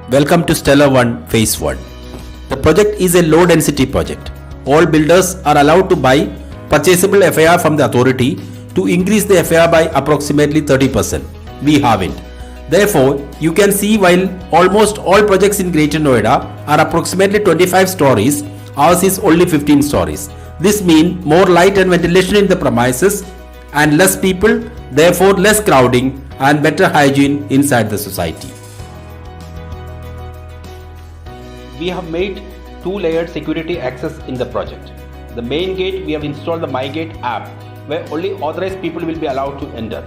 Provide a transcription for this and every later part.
Welcome to Stellar 1 Phase 1. The project is a low density project. All builders are allowed to buy purchasable FAR from the authority to increase the FAR by approximately 30%. We haven't. Therefore, you can see while almost all projects in Greater Noida are approximately 25 stories, ours is only 15 stories. This means more light and ventilation in the premises and less people, therefore less crowding and better hygiene inside the society. We have made two-layered security access in the project. The main gate, we have installed the MyGate app where only authorized people will be allowed to enter.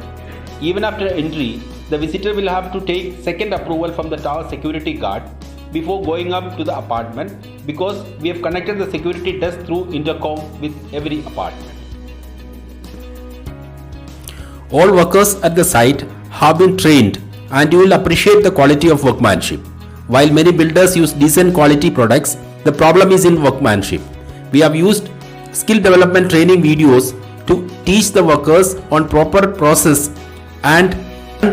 Even after entry, the visitor will have to take second approval from the tower security guard before going up to the apartment, because we have connected the security desk through intercom with every apartment. All workers at the site have been trained and you will appreciate the quality of workmanship. While many builders use decent quality products, the problem is in workmanship. We have used skill development training videos to teach the workers on proper process and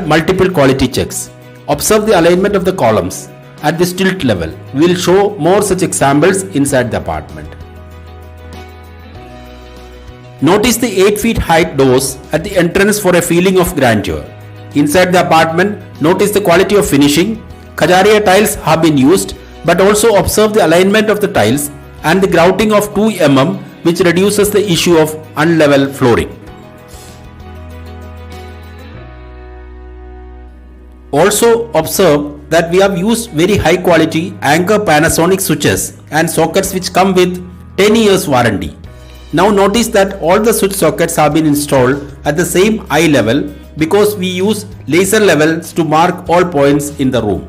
multiple quality checks. Observe the alignment of the columns at the stilt level. We will show more such examples inside the apartment. Notice the 8 feet height doors at the entrance for a feeling of grandeur. Inside the apartment, notice the quality of finishing. Kajaria tiles have been used, but also observe the alignment of the tiles and the grouting of 2 mm, which reduces the issue of unlevel flooring. Also observe that we have used very high quality Anchor Panasonic switches and sockets which come with 10 years warranty. Now notice that all the switch sockets have been installed at the same eye level because we use laser levels to mark all points in the room.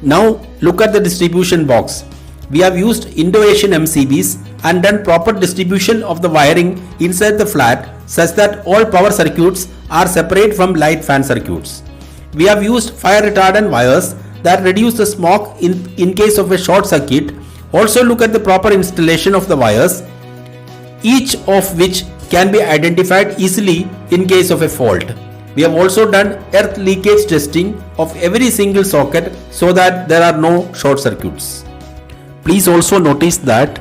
Now look at the distribution box. We have used Indo-Asian MCBs and done proper distribution of the wiring inside the flat such that all power circuits are separate from light fan circuits. We have used fire retardant wires that reduce the smoke in case of a short circuit. Also look at the proper installation of the wires, each of which can be identified easily in case of a fault. We have also done earth leakage testing of every single socket so that there are no short circuits. Please also notice that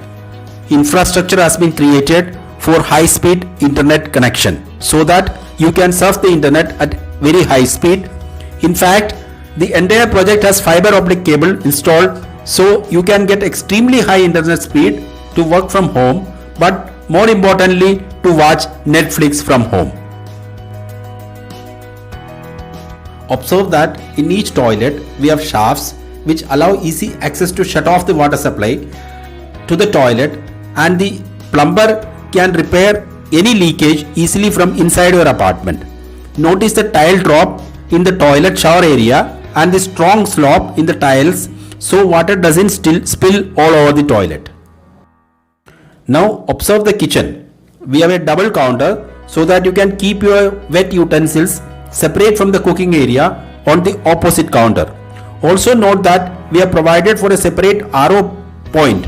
infrastructure has been created for high-speed internet connection so that you can surf the internet at very high speed. In fact, the entire project has fiber optic cable installed so you can get extremely high internet speed to work from home, but more importantly to watch Netflix from home. Observe that in each toilet we have shafts which allow easy access to shut off the water supply to the toilet, and the plumber can repair any leakage easily from inside your apartment. Notice the tile drop in the toilet shower area and the strong slope in the tiles so water doesn't spill all over the toilet. Now observe the kitchen. We have a double counter so that you can keep your wet utensils separate from the cooking area on the opposite counter. Also note that we have provided for a separate RO point.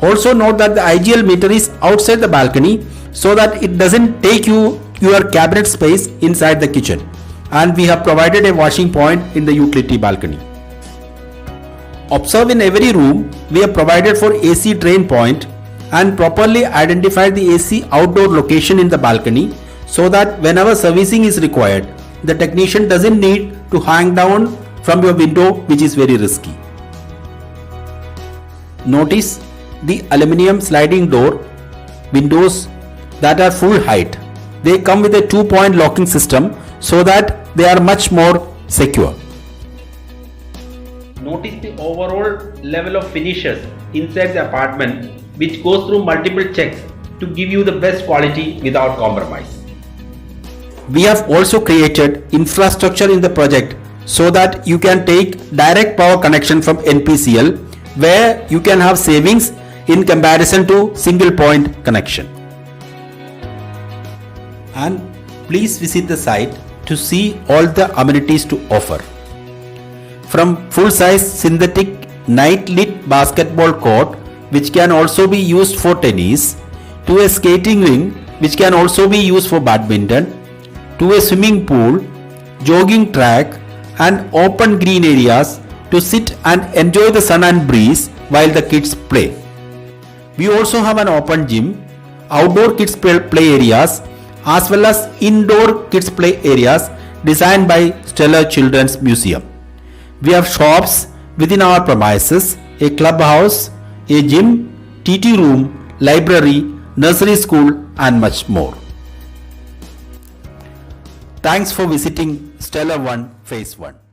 Also note that the IGL meter is outside the balcony so that it doesn't take your cabinet space inside the kitchen, and we have provided a washing point in the utility balcony. Observe in every room we have provided for AC drain point and properly identified the AC outdoor location in the balcony so that whenever servicing is required, the technician doesn't need to hang down from your window, which is very risky. Notice the aluminium sliding door windows that are full height. They come with a 2-point locking system so that they are much more secure. Notice the overall level of finishes inside the apartment, which goes through multiple checks to give you the best quality without compromise. We have also created infrastructure in the project so that you can take direct power connection from NPCL, where you can have savings in comparison to single point connection. And please visit the site to see all the amenities to offer. From full-size synthetic night-lit basketball court, which can also be used for tennis, to a skating ring which can also be used for badminton, to a swimming pool, jogging track and open green areas to sit and enjoy the sun and breeze while the kids play. We also have an open gym, outdoor kids play areas as well as indoor kids play areas designed by Stellar Children's Museum. We have shops within our premises, a clubhouse, a gym, TT room, library, nursery school and much more. Thanks for visiting Stellar One Phase 1.